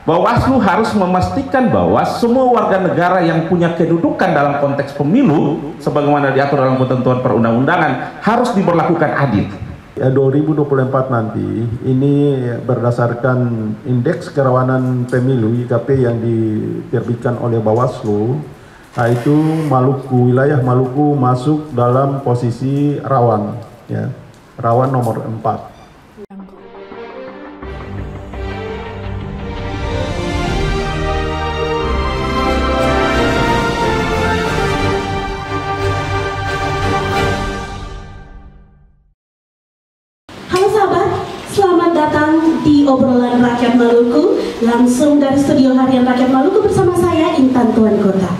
Bawaslu harus memastikan bahwa semua warga negara yang punya kedudukan dalam konteks pemilu sebagaimana diatur dalam ketentuan perundang-undangan harus diberlakukan adil. 2024 nanti ini berdasarkan indeks kerawanan pemilu IKP yang diterbitkan oleh Bawaslu, itu Maluku, wilayah Maluku masuk dalam posisi rawan, ya, rawan nomor 4. Selamat datang di obrolan Rakyat Maluku, langsung dari studio harian Rakyat Maluku bersama saya Intan Tuan Kota.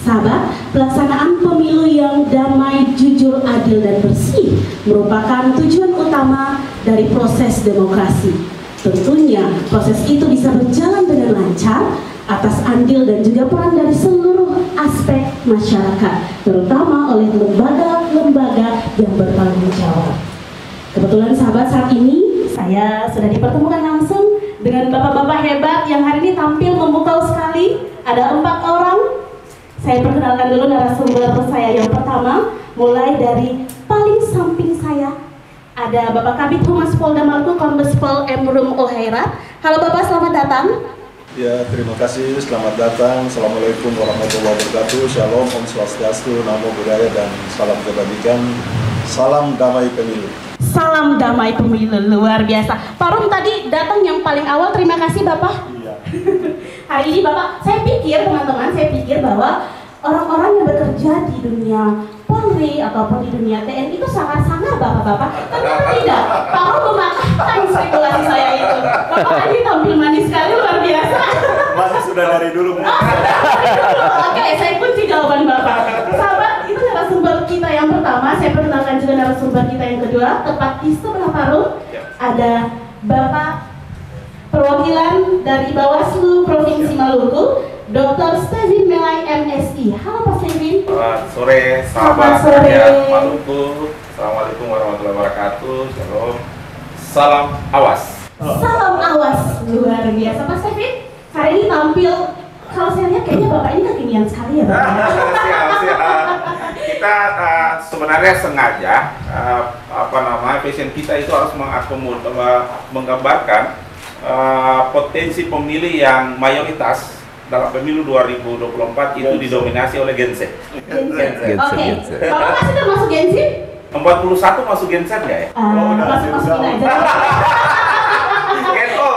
Sahabat, pelaksanaan pemilu yang damai, jujur, adil, dan bersih merupakan tujuan utama dari proses demokrasi. Tentunya proses itu bisa berjalan dengan lancar atas andil dan juga peran dari seluruh aspek masyarakat, terutama oleh lembaga-lembaga yang bertanggung jawab. Kebetulan sahabat, saat ini saya sudah dipertemukan langsung dengan bapak-bapak hebat yang hari ini tampil memukau sekali. Ada 4 orang. Saya perkenalkan dulu narasumber saya yang pertama, mulai dari paling samping saya. Ada Bapak Kabid Humas Polda Maluku, Kombes Pol Emrum Ohairat. Halo Bapak, selamat datang. Ya, terima kasih. Selamat datang. Assalamualaikum warahmatullahi wabarakatuh. Shalom, Om Swastiastu, Namo Buddhaya, dan salam kebajikan. Salam damai pemilu. Salam damai pemilu, luar biasa. Pak Rom tadi datang yang paling awal, terima kasih Bapak. Iya. Hari ini Bapak, saya pikir teman-teman, bahwa orang-orang yang bekerja di dunia Polri ataupun di dunia TNI itu sangat-sangat Bapak-Bapak. Ternyata tidak, Pak Rom mematahkan spekulasi saya itu. Bapak tadi tampil manis sekali, luar biasa. Masih sudah dari dulu. Oke, saya kunci jawaban Bapak. Sahabat, itu narasumber kita yang pertama. Saya perkenalkan juga narasumber kita yang kedua. Tepat di sebelah Pak Rom ada Bapak perwakilan dari Bawaslu Provinsi Maluku, Dr. Stevin Melai MSI. Halo Pak Stevin. Selamat sore, sahabat rakyat Maluku. Assalamualaikum warahmatullahi wabarakatuh. Shalom. Salam awas. Salam awas, luar biasa Pak Stevin. Hari ini tampil, kalau saya lihat kayaknya Bapak ini kekinian sekali ya Bapak. Siap. Kita sebenarnya sengaja fashion kita itu harus menggambarkan potensi pemilih yang mayoritas dalam pemilu 2024 itu didominasi oleh Gen Z. Oke. Bapak masih termasuk Gen Z? 41 masuk Gen Z nggak ya? Masukin aja.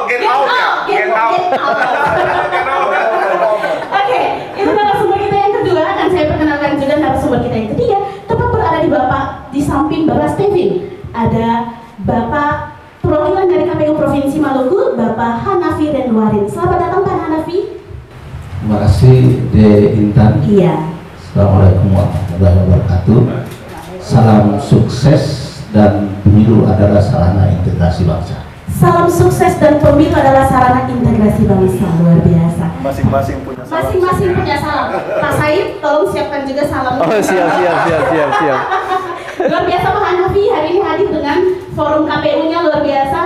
Gen out ya? Gen out. Oke, itu narasumber kita yang kedua, dan saya perkenalkan juga narasumber kita yang ketiga. Tepat berada di samping Bapak Stevin. Ada Bapak perwakilan dari KPU Provinsi Maluku, Bapak Hanafi Renwarin. Selamat datang Pak Hanafi. Terima kasih De Intan. Iya. Assalamualaikum warahmatullahi wabarakatuh. Salam sukses dan pemilu adalah sarana integrasi bangsa. Salam sukses dan pemilu adalah sarana integrasi bangsa, luar biasa. Masing-masing punya salam. Masing-masing punya salam. Pak Said, tolong siapkan juga salam. Oh, siap. Luar biasa Pak Hanafi hari ini hadir dengan forum KPU-nya, luar biasa.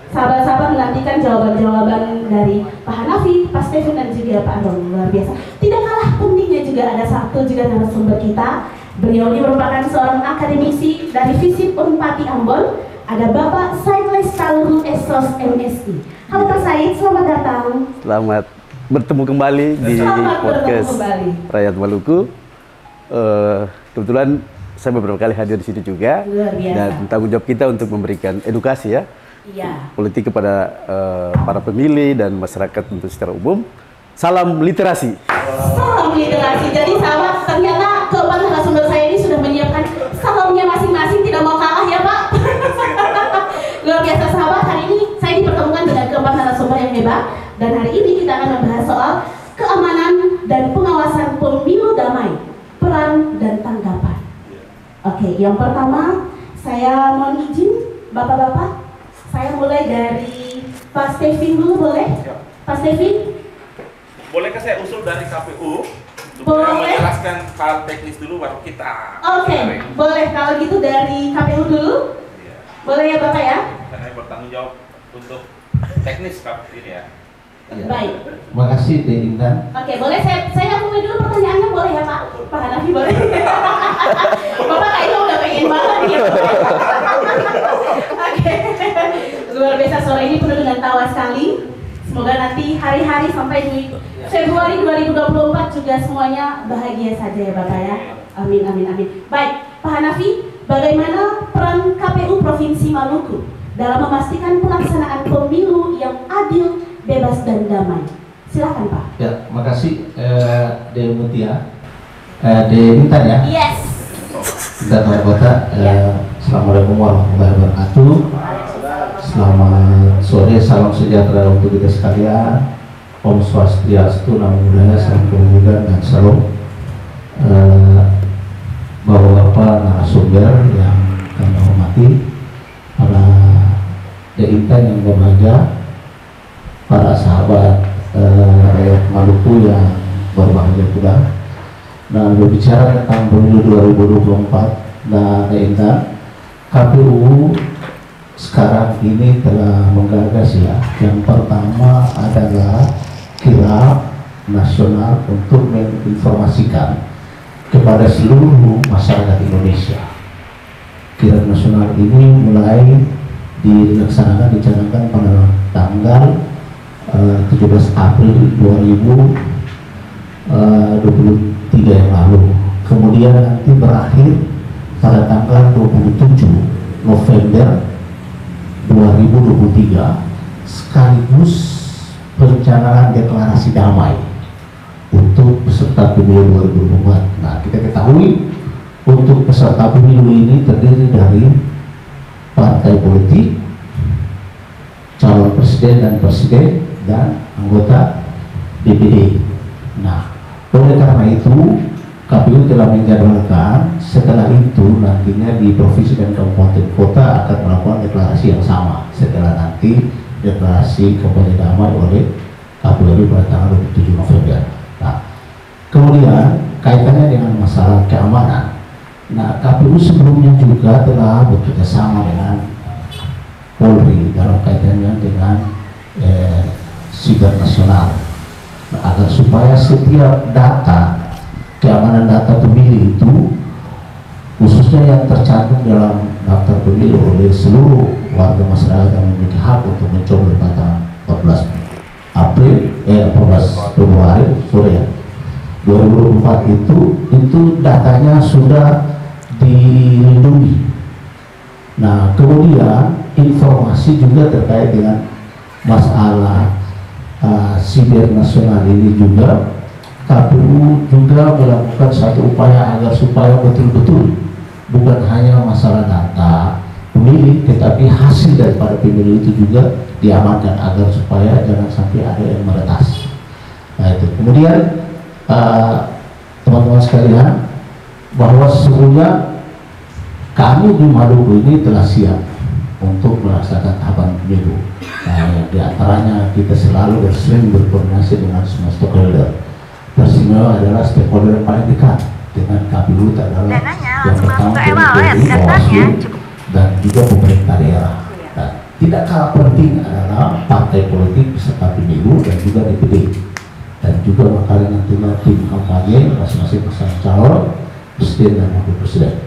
Sahabat-sahabat menantikan jawaban-jawaban dari Pak Hanafi, Pak Stevin, dan juga Pak Rom, luar biasa. Tidak kalah pentingnya juga ada satu juga narasumber kita. Beliau ini merupakan seorang akademisi dari FISIP Unpati Ambon. Ada Bapak Said Lestaluhu Esos MSI. Halo Pak Said, selamat datang. Selamat bertemu kembali di podcast Rakyat Maluku. Kebetulan saya beberapa kali hadir di sini juga, dan tanggung jawab kita untuk memberikan edukasi politik kepada para pemilih dan masyarakat untuk secara umum. Salam literasi. Salam literasi. Jadi sahabat, ternyata keempat narasumber saya ini sudah menyiapkan salamnya masing-masing, tidak mau kalah ya Pak. Luar biasa sahabat, hari ini saya dipertemukan dengan keempat narasumber yang hebat, dan hari ini kita akan membahas soal keamanan dan pengawasan pemilu damai, peran dan tanggapan. Oke, yang pertama saya mohon izin Bapak-bapak, saya mulai dari Pak Stevin dulu, boleh? Pak Stevin? Bolehkah saya usul dari KPU? Boleh. Menjelaskan hal teknis dulu baru kita. Oke, boleh. Kalau gitu dari KPU dulu. Boleh ya Bapak ya? Karena bertanggung jawab untuk teknis ini ya. Ya. Baik. Makasih De Intan. Oke, boleh saya mulai dulu pertanyaannya, boleh ya Pak? Pak Hanafi boleh? Bapak kayaknya udah pengen banget ya. Oke, luar biasa, sore ini penuh dengan tawa sekali. Semoga nanti hari-hari sampai di Februari 2024 juga semuanya bahagia saja ya Bapak ya. Amin, amin, amin. Baik, Pak Hanafi, bagaimana peran KPU Provinsi Maluku dalam memastikan pelaksanaan pemilu yang adil, bebas, dan damai? Silakan Pak. Ya, makasih De Mutia, De Intan ya. Yes. Intan Wali Kota. Assalamualaikum warahmatullahi wabarakatuh. Selamat sore, salam sejahtera untuk kita sekalian. Om Swastiastu, Namo Buddhaya, salam kemuliaan dan salam. Bapak-bapak narasumber yang kami hormati, para De Intan yang berbahagia, para sahabat rakyat Maluku yang berbahagia pula. Nah, berbicara tentang pemilu 2024 dan Intan, KPU sekarang ini telah menggagas ya. Yang pertama adalah kirap nasional untuk menginformasikan kepada seluruh masyarakat Indonesia. Kirap nasional ini mulai dicanangkan pada tanggal 17 April 2023 yang lalu. Kemudian nanti berakhir pada tanggal 27 November 2023 sekaligus perencanaan deklarasi damai untuk peserta pemilu 2024. Nah, kita ketahui untuk peserta pemilu ini terdiri dari partai politik, calon presiden dan presiden, dan anggota DPD. Nah, oleh karena itu KPU telah menjadwalkan setelah itu nantinya di provinsi dan kabupaten kota akan melakukan deklarasi yang sama setelah nanti deklarasi kampanye damai oleh KPU pada tanggal 27 November. Nah, kemudian kaitannya dengan masalah keamanan. Nah, KPU sebelumnya juga telah bekerja sama dengan Polri dalam kaitannya dengan siber nasional. Nah, agar supaya setiap data keamanan data pemilih itu khususnya yang tercantum dalam daftar pemilih oleh seluruh warga masyarakat yang memiliki hak untuk mencoblos pada 14 Februari sore ya 2024 itu datanya sudah dilindungi. Nah, kemudian informasi juga terkait dengan masalah siber nasional ini juga KPU juga melakukan satu upaya agar supaya betul-betul bukan hanya masalah data pemilih, tetapi hasil daripada pemilu itu juga diamankan agar supaya jangan sampai ada yang meretas. Nah, itu kemudian teman-teman sekalian, bahwa sesungguhnya kami di Maluku ini telah siap untuk melaksanakan tahapan pemilu. Nah, di antaranya kita selalu sering berkoordinasi dengan semua stakeholder. Tersimbol adalah stakeholder yang paling dekat dengan KPU adalah yang pertama Bawaslu dan juga pemerintah daerah. Dan tidak kalah penting adalah partai politik beserta pemilu dan juga DPD dan juga makanya nantinya tim kampanye masing-masing pasangan calon presiden dan wakil presiden.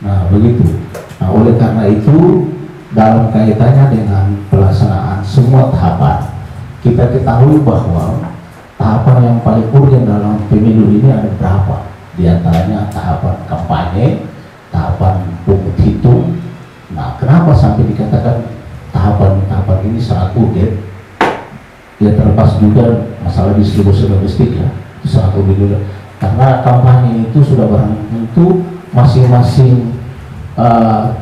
Nah, begitu. Nah, oleh karena itu dalam kaitannya dengan pelaksanaan semua tahapan, kita ketahui bahwa tahapan yang paling urgen dalam pemilu ini ada berapa? Di antaranya tahapan kampanye, tahapan pungut hitung. Nah, kenapa sampai dikatakan tahapan ini sangat urgen? Ya, terlepas juga masalah distribusi logistik ya, itu sangat urgen juga. Karena kampanye itu sudah barang tentu masing-masing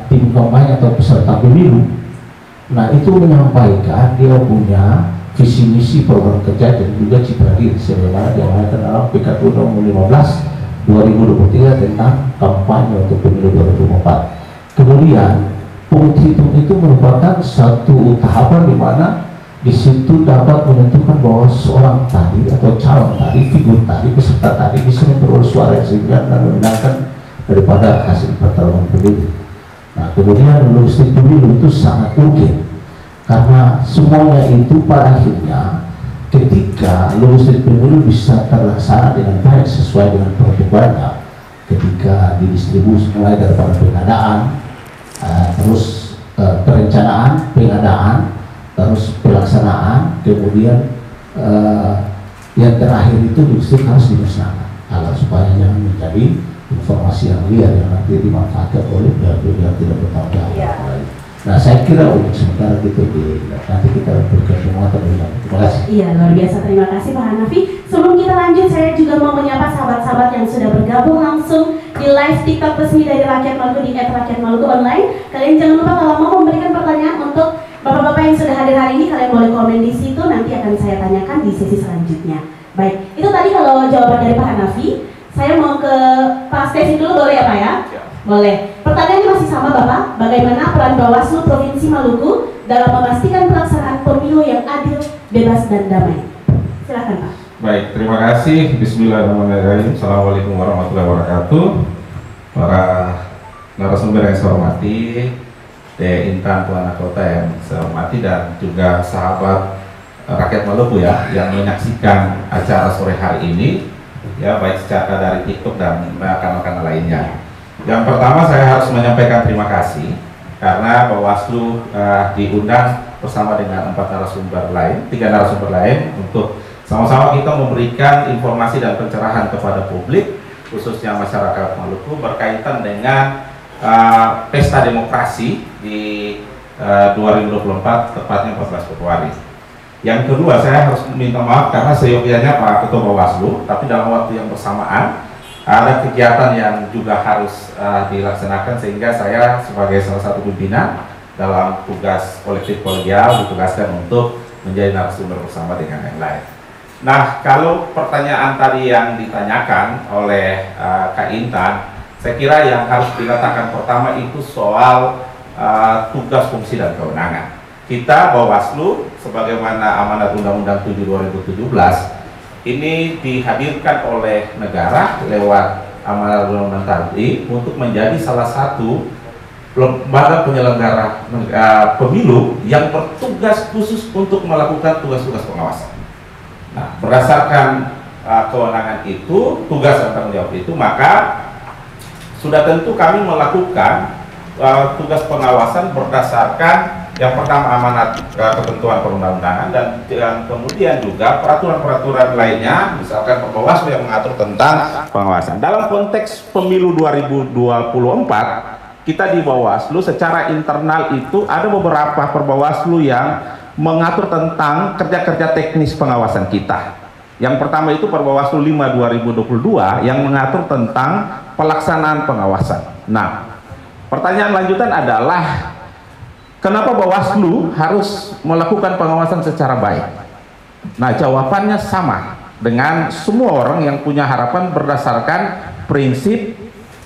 tim kampanye atau peserta pemilu, nah itu menyampaikan dia punya visi misi program kerja dan juga citra diri sebagaimana diamanatkan dalam PKPU nomor 15 2023 tentang kampanye untuk pemilu 2024. Kemudian pungut hitung itu merupakan satu tahapan di mana di situ dapat menentukan bahwa seorang tadi atau calon tadi, figur tadi, peserta tadi bisa memperoleh suara yang signifikan dan memenangkan daripada hasil pertarungan pemilu. Nah, kemudian logistik pemilu itu sangat urgen karena semuanya itu pada akhirnya ketika lulusan pemilu bisa terlaksana dengan baik sesuai dengan protokolnya, ketika didistribusi mulai daripada pengadaan, terus perencanaan, pengadaan, terus pelaksanaan, kemudian yang terakhir itu justru harus dimusnahkan agar supaya jangan menjadi informasi yang liar yang nanti dimanfaatkan oleh pihak-pihak yang tidak bertanggung jawab. Nah, saya kira untuk sementara gitu nanti kita berikan semua terlebih. Terima kasih. Iya, luar biasa. Terima kasih Pak Hanafi. Sebelum kita lanjut, saya juga mau menyapa sahabat-sahabat yang sudah bergabung langsung di live TikTok resmi dari Rakyat Maluku di @rakyatmaluku online. Kalian jangan lupa kalau mau memberikan pertanyaan untuk bapak-bapak yang sudah hadir hari ini, kalian boleh komen di situ, nanti akan saya tanyakan di sesi selanjutnya. Baik, itu tadi kalau jawaban dari Pak Hanafi. Saya mau ke Pak Stevi dulu, boleh ya Pak ya? Boleh. Pertanyaannya masih sama Bapak, bagaimana peran Bawaslu Provinsi Maluku dalam memastikan pelaksanaan pemilu yang adil, bebas, dan damai? Silakan Pak. Baik, terima kasih. Bismillahirrahmanirrahim. Assalamualaikum warahmatullahi wabarakatuh. Para narasumber yang saya hormati, Intan Tuan Kota yang saya hormati, dan juga sahabat rakyat Maluku ya yang menyaksikan acara sore hari ini, ya baik secara dari TikTok dan rekan-rekan lainnya. Yang pertama saya harus menyampaikan terima kasih karena Bawaslu diundang bersama dengan 3 narasumber lain untuk sama-sama kita memberikan informasi dan pencerahan kepada publik, khususnya masyarakat Maluku berkaitan dengan pesta demokrasi di 2024, tepatnya 14 Februari. Yang kedua, saya harus minta maaf karena seyogyanya Pak Ketua Bawaslu, tapi dalam waktu yang bersamaan ada kegiatan yang juga harus dilaksanakan, sehingga saya sebagai salah satu pimpinan dalam tugas kolektif kolegial ditugaskan untuk menjadi narasumber bersama dengan yang lain. Nah, kalau pertanyaan tadi yang ditanyakan oleh Kak Intan, saya kira yang harus dikatakan pertama itu soal tugas, fungsi, dan kewenangan. Kita Bawaslu sebagaimana amanat Undang-Undang 7 2017 ini dihadirkan oleh negara lewat amanat Undang-Undang tadi untuk menjadi salah satu lembaga penyelenggara pemilu yang bertugas khusus untuk melakukan tugas-tugas pengawasan. Nah, berdasarkan kewenangan itu, tugas dan tanggung jawab itu, maka sudah tentu kami melakukan tugas pengawasan berdasarkan yang pertama amanat ketentuan perundang-undangan, dan yang kemudian juga peraturan-peraturan lainnya, misalkan Bawaslu yang mengatur tentang pengawasan. Dalam konteks pemilu 2024, kita di Bawaslu secara internal itu ada beberapa perbawaslu yang mengatur tentang kerja-kerja teknis pengawasan kita. Yang pertama itu Perbawaslu 5 2022 yang mengatur tentang pelaksanaan pengawasan. Nah, pertanyaan lanjutan adalah kenapa Bawaslu harus melakukan pengawasan secara baik? Nah, jawabannya sama dengan semua orang yang punya harapan berdasarkan prinsip,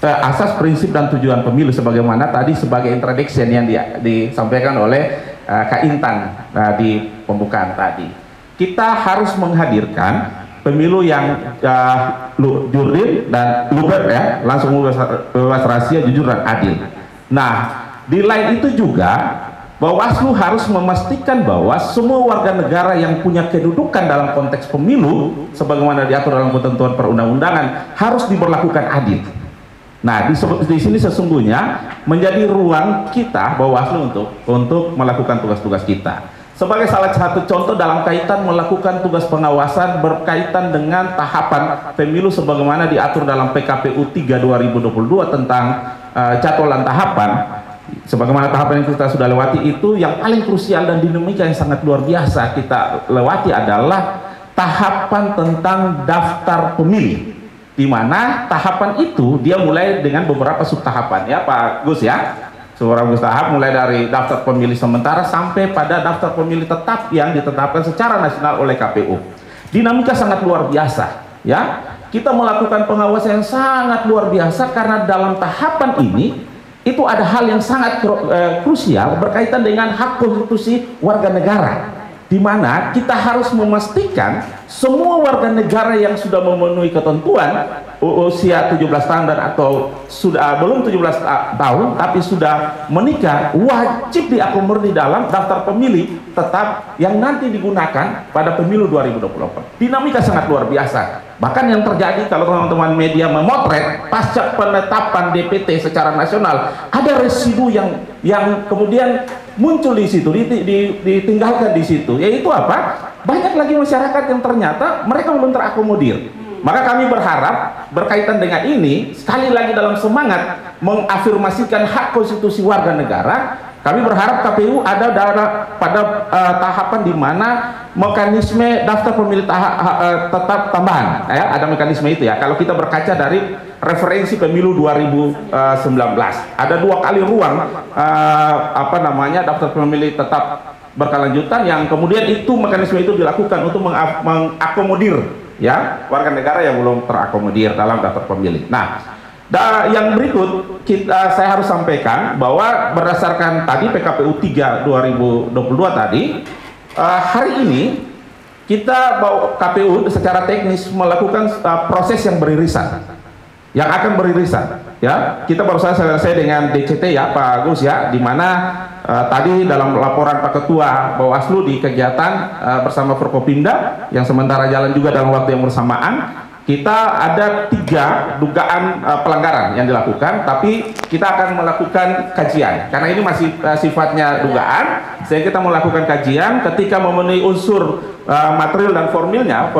asas prinsip dan tujuan pemilu sebagaimana tadi sebagai introduction yang disampaikan oleh Kak Intan di pembukaan tadi. Kita harus menghadirkan pemilu yang jurdil dan luber ya, langsung bebas rahasia, jujur dan adil. Nah, di lain itu juga Bawaslu harus memastikan bahwa semua warga negara yang punya kedudukan dalam konteks pemilu sebagaimana diatur dalam ketentuan perundang-undangan harus diberlakukan adil. Nah, di sini sesungguhnya menjadi ruang kita Bawaslu untuk melakukan tugas-tugas kita. Sebagai salah satu contoh dalam kaitan melakukan tugas pengawasan berkaitan dengan tahapan pemilu sebagaimana diatur dalam PKPU 3 2022 tentang jadwalan tahapan. Sebagaimana tahapan yang kita sudah lewati itu, yang paling krusial dan dinamika yang sangat luar biasa kita lewati adalah tahapan tentang daftar pemilih, di mana tahapan itu dia mulai dengan beberapa subtahapan ya Pak Gus ya, beberapa tahap mulai dari daftar pemilih sementara sampai pada daftar pemilih tetap yang ditetapkan secara nasional oleh KPU. Dinamika sangat luar biasa ya, kita melakukan pengawasan yang sangat luar biasa karena dalam tahapan ini itu ada hal yang sangat krusial berkaitan dengan hak konstitusi warga negara, di mana kita harus memastikan semua warga negara yang sudah memenuhi ketentuan usia 17 tahun dan atau sudah belum 17 tahun tapi sudah menikah wajib diakomodir di dalam daftar pemilih tetap yang nanti digunakan pada pemilu 2024. Dinamika sangat luar biasa. Bahkan yang terjadi kalau teman-teman media memotret pasca penetapan DPT secara nasional, ada residu yang kemudian muncul di situ, ditinggalkan di situ, yaitu apa? Banyak lagi masyarakat yang ternyata mereka belum terakomodir. Maka kami berharap berkaitan dengan ini, sekali lagi dalam semangat mengafirmasikan hak konstitusi warga negara, kami berharap KPU ada pada tahapan di mana mekanisme daftar pemilih tetap tambahan, ya, ada mekanisme itu ya. Kalau kita berkaca dari referensi pemilu 2019, ada 2 kali ruang daftar pemilih tetap berkelanjutan yang kemudian itu mekanisme itu dilakukan untuk mengakomodir ya warga negara yang belum terakomodir dalam daftar pemilih. Nah, yang berikut saya harus sampaikan bahwa berdasarkan tadi PKPU 3 2022 tadi, hari ini kita KPU secara teknis melakukan proses yang beririsan, yang akan beririsan ya. Kita baru saja selesai dengan DCT ya Pak Agus ya, di mana tadi dalam laporan Pak Ketua Bawaslu di kegiatan bersama Forkopimda yang sementara jalan juga dalam waktu yang bersamaan, kita ada 3 dugaan pelanggaran yang dilakukan, tapi kita akan melakukan kajian karena ini masih sifatnya dugaan, sehingga kita melakukan kajian. Ketika memenuhi unsur material dan formilnya,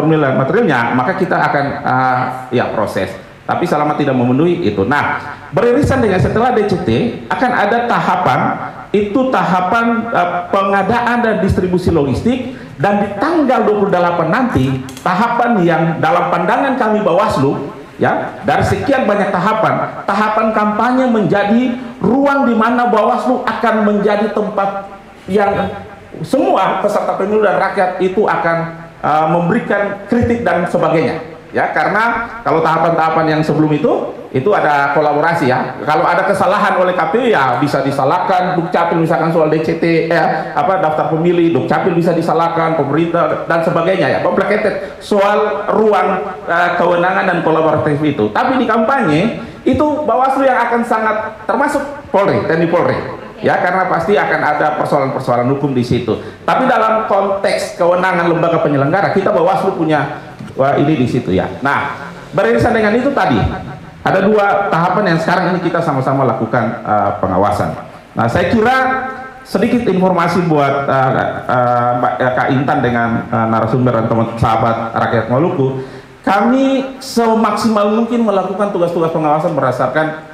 maka kita akan proses. Tapi selama tidak memenuhi itu. Nah, beririsan dengan setelah DCT akan ada tahapan pengadaan dan distribusi logistik, dan di tanggal 28 nanti tahapan yang dalam pandangan kami Bawaslu ya, dari sekian banyak tahapan kampanye menjadi ruang di mana Bawaslu akan menjadi tempat yang semua peserta pemilu dan rakyat itu akan memberikan kritik dan sebagainya. Ya, karena kalau tahapan-tahapan yang sebelum itu ada kolaborasi ya. Kalau ada kesalahan oleh KPU ya bisa disalahkan Dukcapil, misalkan soal DCT daftar pemilih, Dukcapil bisa disalahkan, pemerintah dan sebagainya ya. Complicated soal ruang kewenangan dan kolaboratif itu. Tapi di kampanye itu Bawaslu yang akan sangat, termasuk Polri, TNI Polri. Ya, karena pasti akan ada persoalan-persoalan hukum di situ. Tapi dalam konteks kewenangan lembaga penyelenggara, kita Bawaslu punya ini di situ ya. Nah, beririsan dengan itu tadi ada 2 tahapan yang sekarang ini kita sama-sama lakukan pengawasan. Nah, saya kira sedikit informasi buat Mbak Kak Intan dengan narasumber dan teman sahabat rakyat Maluku. Kami semaksimal mungkin melakukan tugas-tugas pengawasan berdasarkan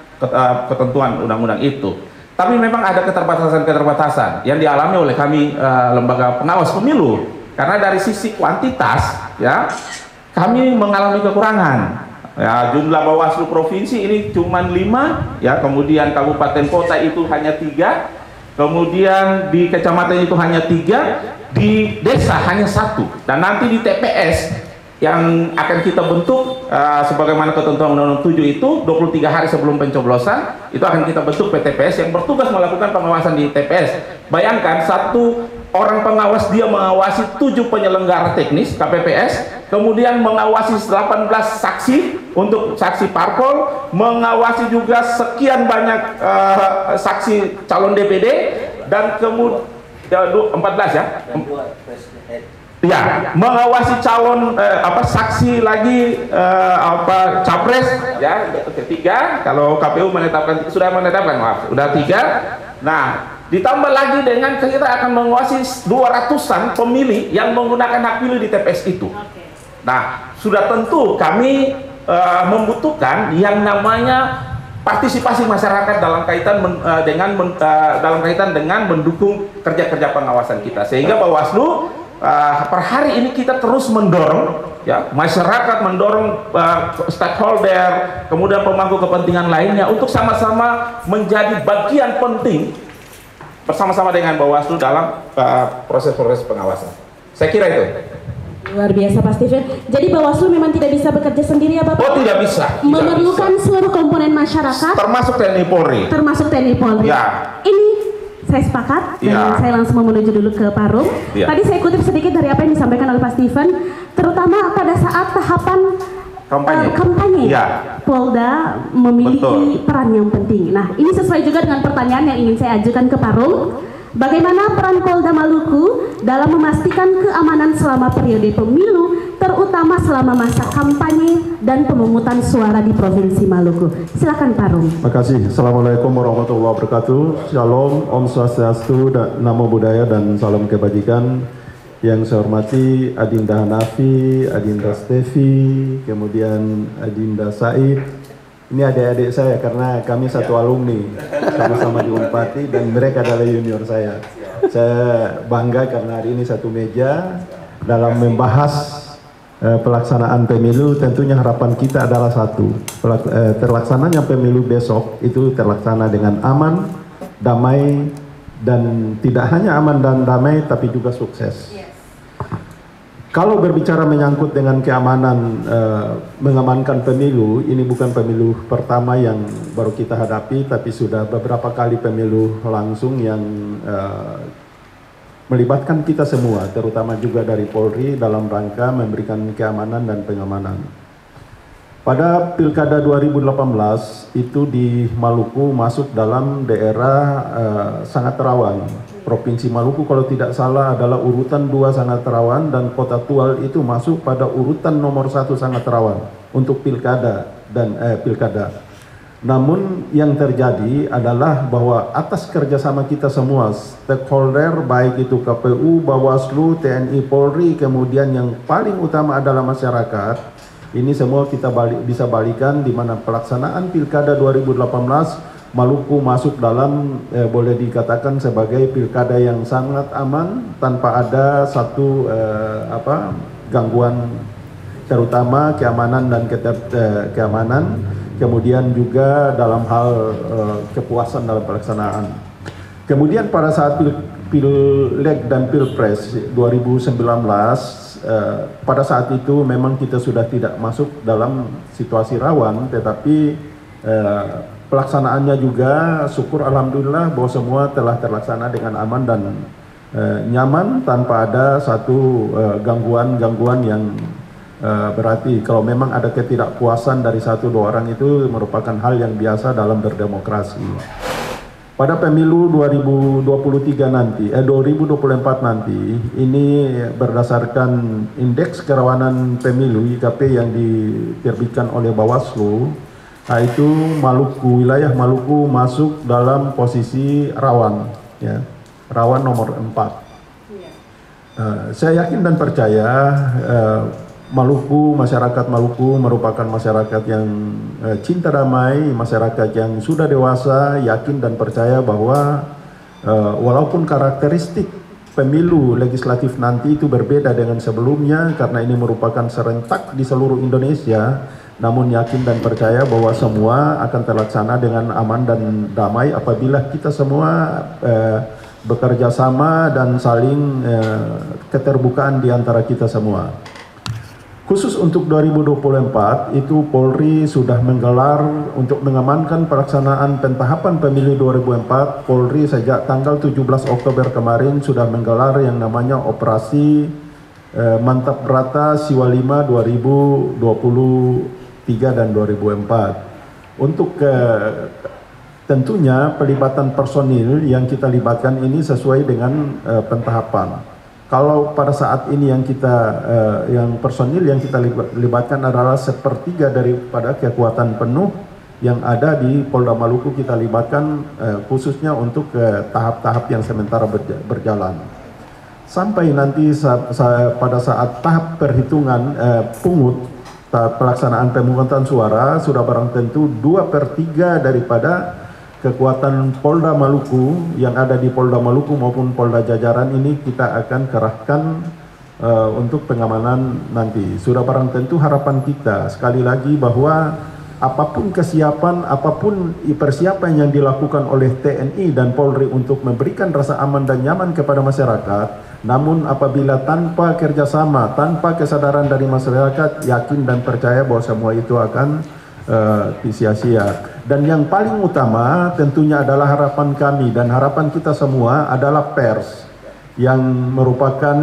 ketentuan undang-undang itu. Tapi memang ada keterbatasan yang dialami oleh kami lembaga pengawas pemilu. Karena dari sisi kuantitas ya, kami mengalami kekurangan ya. Jumlah Bawaslu provinsi ini cuma 5 ya, kemudian kabupaten kota itu hanya 3, kemudian di kecamatan itu hanya 3, di desa hanya 1, dan nanti di TPS yang akan kita bentuk sebagaimana ketentuan Undang-Undang 7 itu 23 hari sebelum pencoblosan itu akan kita bentuk PTPS yang bertugas melakukan pengawasan di TPS. Bayangkan, 1 orang pengawas dia mengawasi 7 penyelenggara teknis KPPS, kemudian mengawasi 18 saksi untuk saksi parpol, mengawasi juga sekian banyak saksi calon DPD, dan kemudian 14 ya. Ya, mengawasi calon saksi lagi capres ya, ketiga. Kalau KPU sudah menetapkan, sudah 3. Nah, ditambah lagi dengan kita akan mengawasi 200-an pemilih yang menggunakan hak pilih di TPS itu. Nah, sudah tentu kami membutuhkan yang namanya partisipasi masyarakat dalam kaitan dengan mendukung kerja-kerja pengawasan kita, sehingga Bawaslu per hari ini kita terus mendorong ya masyarakat, mendorong stakeholder, kemudian pemangku kepentingan lainnya untuk sama-sama menjadi bagian penting bersama-sama dengan Bawaslu dalam proses-proses pengawasan. Saya kira itu. Luar biasa Pak Steven. Jadi Bawaslu memang tidak bisa bekerja sendiri ya Bapak? Oh, tidak bisa. Memerlukan seluruh komponen masyarakat, termasuk TNI Polri. Termasuk TNI Polri. Ya. Ini saya sepakat, dan saya langsung menuju dulu ke Parum. Tadi saya kutip sedikit dari apa yang disampaikan oleh Pak Steven. terutama pada saat tahapan kampanye. Ya. Polda memiliki peran yang penting. Nah, ini sesuai juga dengan pertanyaan yang ingin saya ajukan ke Parung. Bagaimana peran Polda Maluku dalam memastikan keamanan selama periode pemilu, terutama selama masa kampanye dan pemungutan suara di Provinsi Maluku? Silakan Parung. Terima kasih. Assalamualaikum warahmatullahi wabarakatuh. Shalom, Om Swastiastu, Namo Buddhaya, dan salam kebajikan. Yang saya hormati Adinda Hanafi, Adinda Stevi, kemudian Adinda Said. Ini adik-adik saya karena kami satu alumni, sama-sama di Unpati, dan mereka adalah junior saya. Saya bangga karena hari ini satu meja dalam membahas pelaksanaan pemilu. Tentunya harapan kita adalah satu, terlaksananya pemilu besok itu terlaksana dengan aman, damai, dan tidak hanya aman dan damai tapi juga sukses. Kalau berbicara menyangkut dengan keamanan, mengamankan pemilu, ini bukan pemilu pertama yang baru kita hadapi, tapi sudah beberapa kali pemilu langsung yang melibatkan kita semua, terutama juga dari Polri dalam rangka memberikan keamanan dan pengamanan. Pada Pilkada 2018 itu di Maluku masuk dalam daerah sangat rawan. Provinsi Maluku kalau tidak salah adalah urutan 2 sangat rawan, dan Kota Tual itu masuk pada urutan nomor 1 sangat rawan untuk pilkada dan pilkada. Namun yang terjadi adalah bahwa atas kerjasama kita semua, stakeholder baik itu KPU, Bawaslu, TNI, Polri, kemudian yang paling utama adalah masyarakat, ini semua kita bisa balikan di mana pelaksanaan Pilkada 2018 Maluku masuk dalam boleh dikatakan sebagai pilkada yang sangat aman tanpa ada satu gangguan, terutama keamanan dan keamanan, kemudian juga dalam hal kepuasan dalam pelaksanaan. Kemudian pada saat Pileg dan Pilpres 2019, pada saat itu memang kita sudah tidak masuk dalam situasi rawan, tetapi pelaksanaannya juga syukur alhamdulillah bahwa semua telah terlaksana dengan aman dan nyaman tanpa ada satu gangguan yang berarti. Kalau memang ada ketidakpuasan dari 1-2 orang itu merupakan hal yang biasa dalam berdemokrasi. Pada pemilu 2024 nanti, ini berdasarkan indeks kerawanan pemilu IKP yang diterbitkan oleh Bawaslu, itu Maluku, wilayah Maluku masuk dalam posisi rawan, ya, rawan nomor 4. Saya yakin dan percaya masyarakat Maluku merupakan masyarakat yang cinta damai, masyarakat yang sudah dewasa, yakin dan percaya bahwa walaupun karakteristik pemilu legislatif nanti itu berbeda dengan sebelumnya karena ini merupakan serentak di seluruh Indonesia, namun yakin dan percaya bahwa semua akan terlaksana dengan aman dan damai apabila kita semua bekerja sama dan saling keterbukaan di antara kita semua. Khusus untuk 2024 itu Polri sudah menggelar untuk mengamankan pelaksanaan pentahapan pemilu 2024. Polri sejak tanggal 17 Oktober kemarin sudah menggelar yang namanya Operasi Mantap Brata Siwalima 2023 dan 2004. Untuk tentunya pelibatan personil yang kita libatkan ini sesuai dengan pentahapan. Kalau pada saat ini yang personil yang kita libatkan adalah 1/3 daripada kekuatan penuh yang ada di Polda Maluku kita libatkan khususnya untuk tahap-tahap yang sementara berjalan. Sampai nanti pada saat tahap perhitungan pelaksanaan pemungutan suara sudah barang tentu 2/3 daripada kekuatan Polda Maluku yang ada di Polda Maluku maupun Polda jajaran ini kita akan kerahkan untuk pengamanan nanti. Sudah barang tentu harapan kita sekali lagi bahwa apapun kesiapan, apapun persiapan yang dilakukan oleh TNI dan Polri untuk memberikan rasa aman dan nyaman kepada masyarakat, namun apabila tanpa kerjasama, tanpa kesadaran dari masyarakat, yakin dan percaya bahwa semua itu akan sia-sia. Dan yang paling utama tentunya adalah harapan kami dan harapan kita semua adalah pers. yang merupakan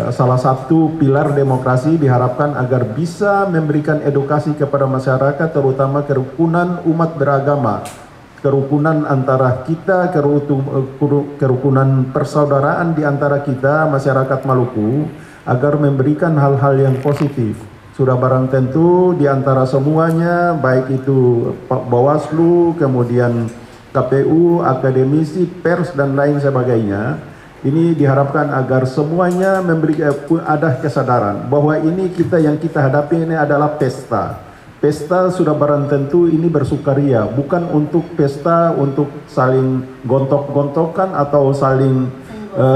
salah satu pilar demokrasi, diharapkan agar bisa memberikan edukasi kepada masyarakat, terutama kerukunan umat beragama, kerukunan antara kita, kerukunan persaudaraan di antara kita masyarakat Maluku, agar memberikan hal-hal yang positif. Sudah barang tentu di antara semuanya, baik itu Bawaslu, kemudian KPU, akademisi, pers dan lain sebagainya, ini diharapkan agar semuanya ada kesadaran bahwa ini yang kita hadapi ini adalah pesta. Pesta sudah barang tentu ini bersukaria, bukan untuk pesta untuk saling gontok-gontokan atau saling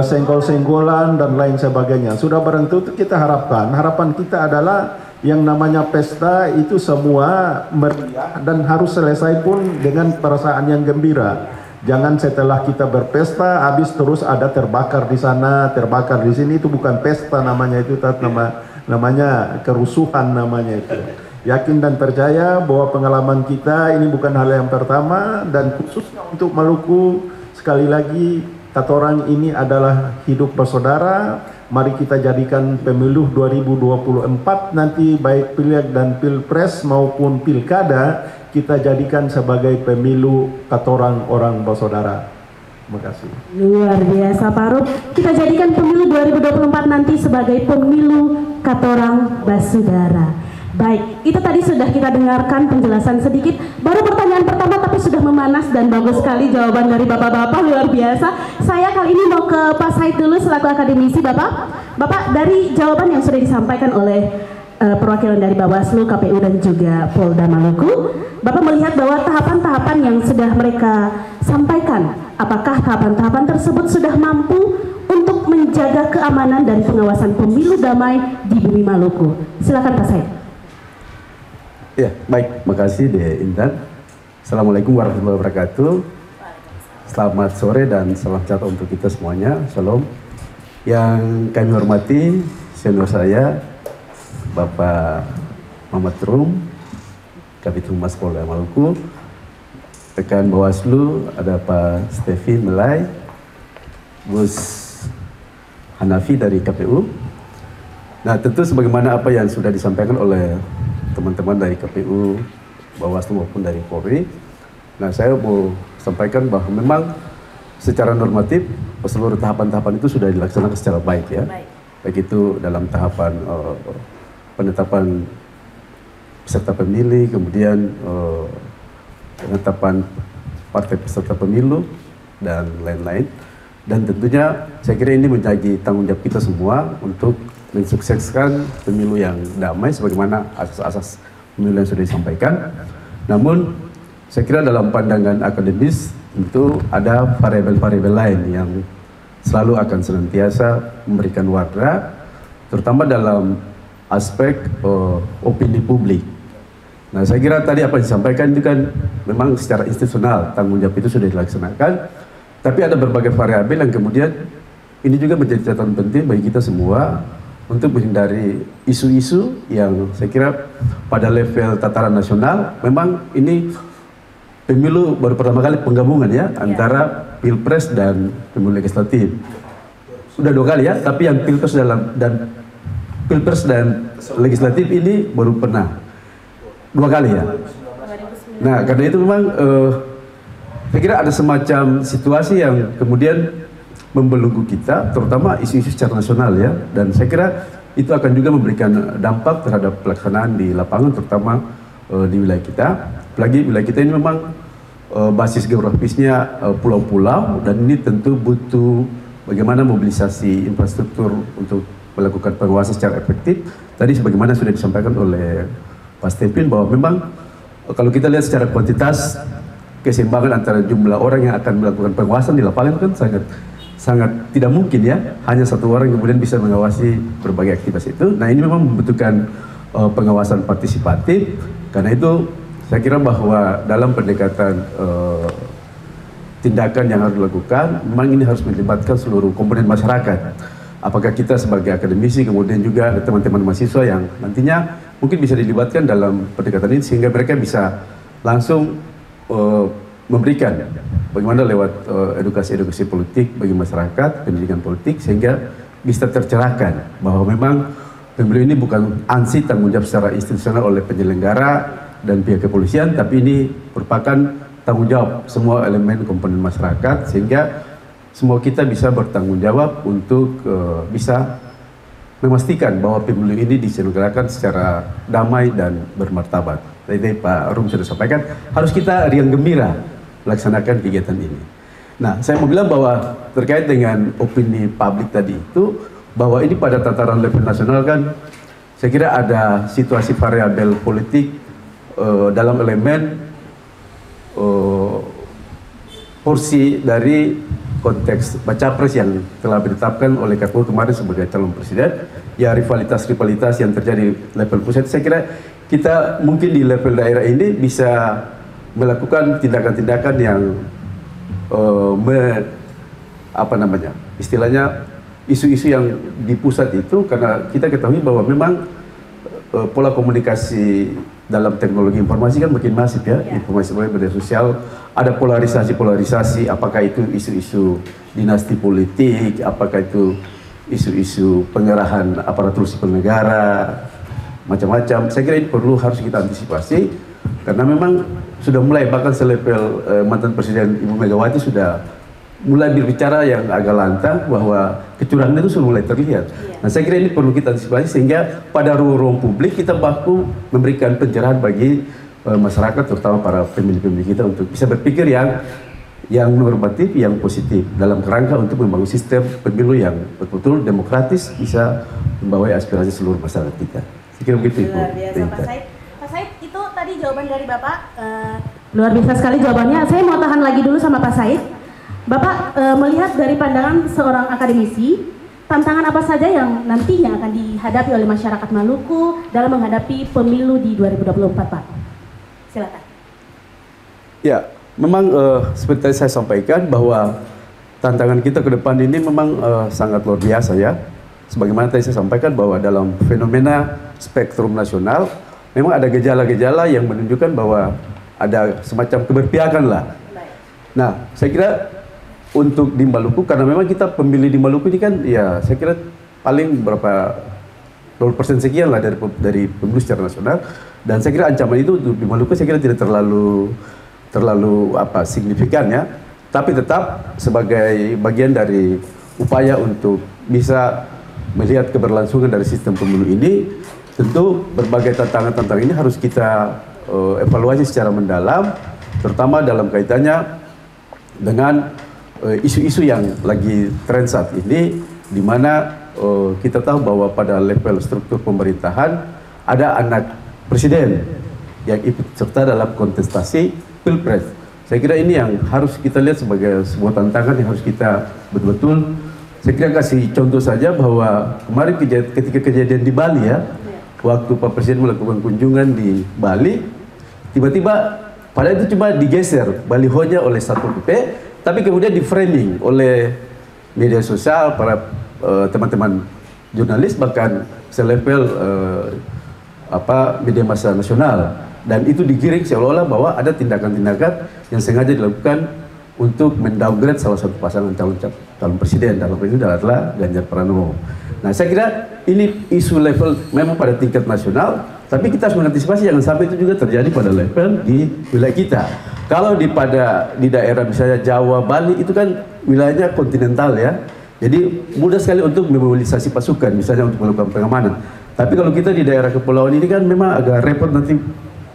senggol-senggolan dan lain sebagainya. Sudah barang tentu kita harapan kita adalah yang namanya pesta itu semua meriah dan harus selesai pun dengan perasaan yang gembira. Jangan setelah kita berpesta habis terus ada terbakar di sana, terbakar di sini, itu bukan pesta namanya, itu namanya kerusuhan namanya itu. Yakin dan percaya bahwa pengalaman kita ini bukan hal yang pertama, dan khususnya untuk Maluku, sekali lagi kata orang ini adalah hidup bersaudara. Mari kita jadikan pemilu 2024 nanti, baik pileg dan pilpres maupun pilkada, kita jadikan sebagai pemilu katorang orang bersaudara. Terima kasih. Luar biasa Pak Rup. Kita jadikan pemilu 2024 nanti sebagai pemilu katorang bersaudara. Baik, itu tadi sudah kita dengarkan penjelasan sedikit. Baru pertanyaan pertama tapi sudah memanas dan bagus sekali jawaban dari bapak-bapak, luar biasa. Saya kali ini mau ke Pak Said dulu selaku akademisi. Bapak dari jawaban yang sudah disampaikan oleh perwakilan dari Bawaslu, KPU dan juga Polda Maluku, Bapak melihat bahwa tahapan-tahapan yang sudah mereka sampaikan, apakah tahapan-tahapan tersebut sudah mampu untuk menjaga keamanan dan pengawasan pemilu damai di bumi Maluku? Silakan Pak Said. Ya, baik, makasih De Intan. Assalamualaikum warahmatullahi wabarakatuh. Selamat sore dan salam sejahtera untuk kita semuanya. Shalom. Yang kami hormati senior saya, Bapak Muhammad Rum, Kabid Humas Polda Maluku, rekan Bawaslu ada Pak Stevi Melai, Gus Hanafi dari KPU. Nah, tentu sebagaimana apa yang sudah disampaikan oleh teman-teman dari KPU, Bawaslu maupun dari Polri. Nah, saya mau sampaikan bahwa memang secara normatif seluruh tahapan-tahapan itu sudah dilaksanakan secara baik ya. Baik itu dalam tahapan penetapan peserta pemilih, kemudian penetapan partai peserta pemilu dan lain-lain. Dan tentunya saya kira ini menjadi tanggung jawab kita semua untuk mensukseskan pemilu yang damai sebagaimana asas-asas pemilu yang sudah disampaikan. Namun saya kira dalam pandangan akademis tentu ada variabel-variabel lain yang selalu akan senantiasa memberikan warna, terutama dalam aspek opini publik. Nah, saya kira tadi apa yang disampaikan itu kan memang secara institusional tanggung jawab itu sudah dilaksanakan, tapi ada berbagai variabel yang kemudian ini juga menjadi catatan penting bagi kita semua untuk menghindari isu-isu yang saya kira pada level tataran nasional memang ini pemilu baru pertama kali penggabungan ya antara pilpres dan pemilu legislatif. Sudah 2 kali ya, tapi yang pilpres dan pilpres dan legislatif ini baru pernah 2 kali ya. Nah, karena itu memang saya kira ada semacam situasi yang kemudian membelenggu kita, terutama isu-isu secara nasional ya, dan saya kira itu akan juga memberikan dampak terhadap pelaksanaan di lapangan, terutama di wilayah kita. Apalagi wilayah kita ini memang basis geografisnya pulau-pulau, dan ini tentu butuh bagaimana mobilisasi infrastruktur untuk melakukan pengawasan secara efektif. Tadi sebagaimana sudah disampaikan oleh Pak Stephen bahwa memang kalau kita lihat secara kuantitas, keseimbangan antara jumlah orang yang akan melakukan pengawasan di lapangan kan sangat tidak mungkin ya, hanya 1 orang kemudian bisa mengawasi berbagai aktivitas itu. Nah, ini memang membutuhkan pengawasan partisipatif. Karena itu saya kira bahwa dalam pendekatan tindakan yang harus dilakukan, memang ini harus melibatkan seluruh komponen masyarakat. Apakah kita sebagai akademisi, kemudian juga teman-teman mahasiswa yang nantinya mungkin bisa dilibatkan dalam pendekatan ini, sehingga mereka bisa langsung memberikan bagaimana lewat edukasi-edukasi politik bagi masyarakat, pendidikan politik, sehingga bisa tercerahkan bahwa memang pemilu ini bukan ansih tanggung jawab secara institusional oleh penyelenggara dan pihak kepolisian, tapi ini merupakan tanggung jawab semua elemen komponen masyarakat, sehingga semua kita bisa bertanggung jawab untuk bisa memastikan bahwa pemilu ini diselenggarakan secara damai dan bermartabat. Tadi Pak Rum sudah sampaikan, harus kita riang gembira melaksanakan kegiatan ini. Nah, saya mau bilang bahwa terkait dengan opini publik tadi itu, bahwa ini pada tataran level nasional kan, saya kira ada situasi variabel politik dalam elemen porsi dari konteks baca pres yang telah ditetapkan oleh KPU kemarin sebagai calon presiden, ya rivalitas-rivalitas yang terjadi level pusat. Saya kira kita mungkin di level daerah ini bisa melakukan tindakan-tindakan yang istilahnya isu-isu yang di pusat itu, karena kita ketahui bahwa memang pola komunikasi dalam teknologi informasi kan makin masif ya, informasi melalui media sosial, ada polarisasi, apakah itu isu-isu dinasti politik, apakah itu isu-isu pengerahan aparatur sipil negara, macam-macam. Saya kira ini harus kita antisipasi, karena memang sudah mulai, bahkan selevel mantan Presiden Ibu Megawati sudah mulai berbicara yang agak lantang bahwa kecurangan itu sudah mulai terlihat. Nah, saya kira ini perlu kita antisipasi, sehingga pada ruang publik kita baku memberikan pencerahan bagi masyarakat, terutama para pemilih-pemilih kita, untuk bisa berpikir yang normatif, yang positif dalam kerangka untuk membangun sistem pemilu yang betul-betul demokratis, bisa membawa aspirasi seluruh masyarakat kita. Saya kira begitu, Ibu. Luar biasa, Pak Said. Pak Said, itu tadi jawaban dari Bapak. Luar biasa sekali jawabannya. Saya mau tahan lagi dulu sama Pak Said. Bapak melihat dari pandangan seorang akademisi, tantangan apa saja yang nantinya akan dihadapi oleh masyarakat Maluku dalam menghadapi pemilu di 2024, Pak? Silakan. Ya, memang seperti tadi saya sampaikan bahwa tantangan kita ke depan ini memang sangat luar biasa ya. Sebagaimana tadi saya sampaikan bahwa dalam fenomena spektrum nasional memang ada gejala-gejala yang menunjukkan bahwa ada semacam keberpihakan lah. Nah, saya kira untuk di Maluku, karena memang kita pemilih di Maluku ini kan, ya saya kira paling berapa 0% sekian lah dari pemilu secara nasional, dan saya kira ancaman itu di Maluku saya kira tidak terlalu signifikan ya, tapi tetap sebagai bagian dari upaya untuk bisa melihat keberlangsungan dari sistem pemilu ini, tentu berbagai tantangan-tantangan ini harus kita evaluasi secara mendalam, terutama dalam kaitannya dengan isu-isu yang lagi tren saat ini, di mana kita tahu bahwa pada level struktur pemerintahan ada anak presiden yang ikut serta dalam kontestasi pilpres. Saya kira ini yang harus kita lihat sebagai sebuah tantangan yang harus kita betul-betul. Saya kira kasih contoh saja bahwa kemarin ketika kejadian di Bali ya, waktu Pak Presiden melakukan kunjungan di Bali, tiba-tiba padahal itu cuma digeser balihonya oleh Satpol PP, tapi kemudian di framing oleh media sosial, para teman-teman jurnalis, bahkan selevel media massa nasional, dan itu digiring seolah-olah bahwa ada tindakan-tindakan yang sengaja dilakukan untuk mendowngrade salah satu pasangan calon presiden, dalam ini adalah Ganjar Pranowo. Nah, saya kira ini isu level memang pada tingkat nasional, tapi kita harus mengantisipasi jangan sampai itu juga terjadi pada level di wilayah kita. Kalau di daerah misalnya Jawa, Bali itu kan wilayahnya kontinental ya, jadi mudah sekali untuk memobilisasi pasukan misalnya untuk melakukan pengamanan. Tapi kalau kita di daerah kepulauan ini kan memang agak repot nanti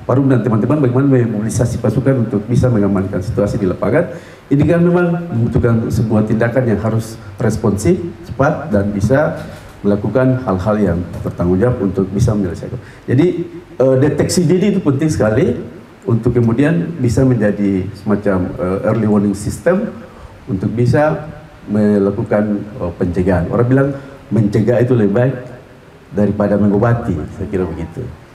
Parum dan teman-teman bagaimana memobilisasi pasukan untuk bisa mengamankan situasi di lapangan. Ini kan memang membutuhkan sebuah tindakan yang harus responsif, cepat, dan bisa melakukan hal-hal yang bertanggung jawab untuk bisa menyelesaikan. Jadi deteksi dini itu penting sekali untuk kemudian bisa menjadi semacam early warning system untuk bisa melakukan pencegahan. Orang bilang mencegah itu lebih baik daripada mengobati, saya kira begitu.